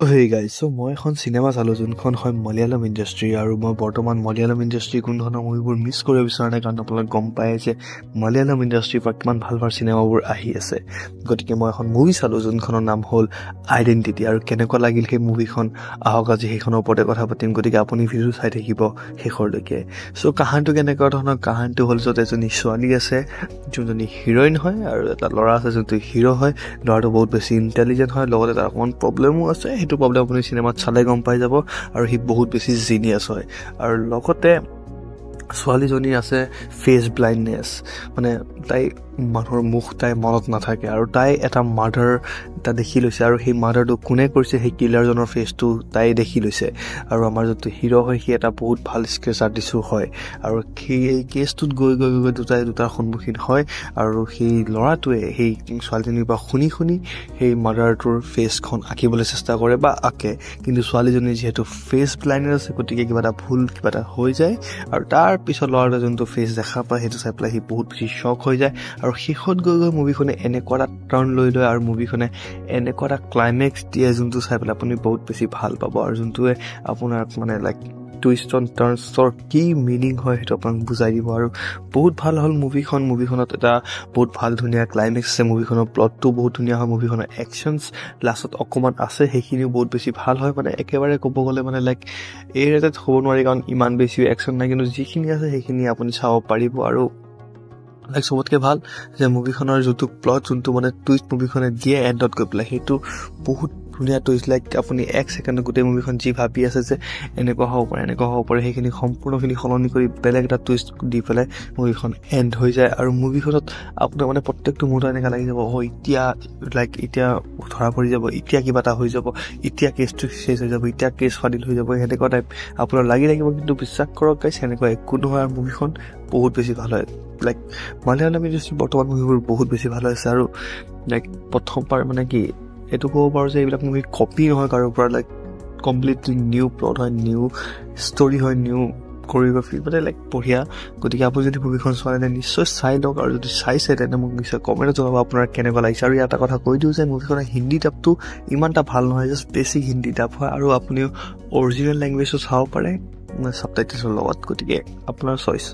Hey guys, so মই এখন cinema চালো যোনখন হয় মালায়ালাম ইণ্ডাষ্ট্ৰি আৰু মই বৰ্তমান মালায়ালাম ইণ্ডাষ্ট্ৰি কোন ধৰণৰ মুভিবোৰ মিছ কৰিব বিচৰা নাই কাৰণ আপোনালোকে গম পায় যে মালায়ালাম ইণ্ডাষ্ট্ৰিৰ পৰা কিমান ভাল ভাল চিনেমাবোৰ আহি আছে। গতিকে মই এখন মুভি চালো যোনখনৰ নাম হ'ল আইডেণ্টিটি আৰু কেনেকুৱা লাগিল সেই মুভিখন আহক আজি সেইখনৰ ওপৰতে কথা পাতিম। গতিকে আপুনি ভিডিঅ' চাই থাকিব শেষৰলৈকে। চ' কাহানীটো কেনেকুৱা ধৰণৰ কাহানীটো হ'ল য'ত এজনী ছোৱালী আছে যোনজনী হিৰইন হয় আৰু এটা ল'ৰা আছে যোনটো হিৰ' হয়। ল'ৰাটো বহুত বেছি ইণ্টেলিজেণ্ট হয়, লগতে তাৰ অকণমান প্ৰব্লেমো আছে। সেইটো প্ৰব্লেম আপুনি চিনেমাত চালে গম পাই যাব আৰু সি বহুত বেছি জিনিয়াছ হয়। আৰু লগতে ছোৱালীজনী আছে ফেচ ব্লাইণ্ডনেছ, মানে তাই মানুহৰ মুখ তাই মনত নাথাকে আৰু তাই এটা মাৰ্ডাৰ এটা দেখি লৈছে আৰু সেই মাৰ্ডাৰটো কোনে কৰিছে সেই কিলাৰজনৰ ফেচটো তাই দেখি লৈছে। আৰু আমাৰ যোনটো হিৰ' হয় সি এটা বহুত ভাল স্কেচ আৰ্টিষ্টো হয় আৰু সেই কেছটোত গৈ দুটাৰ সন্মুখীন হয় আৰু সেই ল'ৰাটোৱে সেই ছোৱালীজনীৰ পৰা শুনি সেই মাৰ্ডাৰটোৰ ফেচখন আঁকিবলৈ চেষ্টা কৰে বা আঁকে, কিন্তু ছোৱালীজনী যিহেতু ফেচ ব্লাইণ্ডনেছ আছে গতিকে কিবা এটা হৈ যায় আৰু তাৰ পিছত ল'ৰাটোৱে যোনটো ফেচ দেখা পায় সেইটো চাই পেলাই সি বহুত বেছি শ্বক হৈ যায়। আৰু শেষত গৈ মুভিখনে এনেকুৱা এটা টাৰ্ণ লৈ লয় আৰু মুভিখনে এনেকুৱা এটা ক্লাইমেক্স দিয়ে যোনটো চাই পেলাই আপুনি বহুত বেছি ভাল পাব আৰু যোনটোৱে আপোনাৰ মানে লাইক টুইষ্ট অন টাৰ্ণছৰ কি মিনিং হয় সেইটো আপোনাক বুজাই দিব। আৰু বহুত ভাল হ'ল মুভিখনত এটা বহুত ভাল ধুনীয়া ক্লাইমেক্স আছে, মুভিখনৰ প্লটটো বহুত ধুনীয়া হয়, মুভিখনৰ একশ্যনছ লাষ্টত অকণমান আছে সেইখিনিও বহুত বেছি ভাল হয়। মানে একেবাৰে ক'ব গ'লে মানে লাইক এই ৰেটত হ'ব নোৱাৰি কাৰণ ইমান বেছি একশ্যন নাই, কিন্তু যিখিনি আছে সেইখিনি আপুনি চাব পাৰিব। আৰু লাইক চবতকৈ ভাল যে মুভিখনৰ যোনটো প্লট যোনটো মানে টুইষ্ট মুভিখনে দিয়ে এণ্ডত গৈ পেলাই সেইটো বহুত ধুনীয়া টুইষ্ট। লাইক আপুনি এক ছেকেণ্ডত গোটেই মুভিখন যি ভাবি আছে যে এনেকুৱা হ'ব পাৰে সেইখিনি সম্পূৰ্ণখিনি সলনি কৰি বেলেগ এটা টুইষ্ট দি পেলাই মুভিখন এণ্ড হৈ যায়। আৰু মুভিখনত আপোনাৰ মানে প্ৰত্যেকটো মুহূৰ্ত এনেকুৱা লাগি যাব এতিয়া ধৰা পৰি যাব, এতিয়া কিবা এটা হৈ যাব, এতিয়া কেছটো চেছ হৈ যাব, এতিয়া কেছ ফাদিল হৈ যাব, সেনেকুৱা টাইপ আপোনাৰ লাগি থাকিব। কিন্তু বিশ্বাস কৰক গাইছ সেনেকুৱা একো নহয় আৰু মুভিখন বহুত বেছি ভাল হয়। লাইক মালায়ালাম ইণ্ডাষ্ট্ৰী বৰ্তমান মুভিবোৰ বহুত বেছি ভাল হৈছে আৰু লাইক প্ৰথমবাৰ মানে কি এইটো ক'ব পাৰোঁ যে এইবিলাক মুভি কপি নহয় কাৰোৰ পৰা, লাইক কমপ্লিটলি নিউ প্লট হয়, নিউ ষ্টৰি হয়, নিউ কৰিঅ'গ্ৰাফি, মানে লাইক বঢ়িয়া। গতিকে আপুনি যদি মুভিখন চোৱা নাই নিশ্চয় চাই লওক আৰু যদি চাইছে তেন্তে মোক নিশ্চয় কমেণ্টত জনাব আপোনাৰ কেনেকুৱা লাগিছে। আৰু এটা কথা কৈ দিওঁ যে মুভিখনৰ হিন্দী ডাবটো ইমান এটা ভাল নহয়, জাষ্ট বেছিক হিন্দী ডাব হয় আৰু আপুনিও অৰিজিনেল লেংগুৱেজটো চাব পাৰে ছাবটাইটেলছৰ লগত। গতিকে আপোনাৰ চইচ।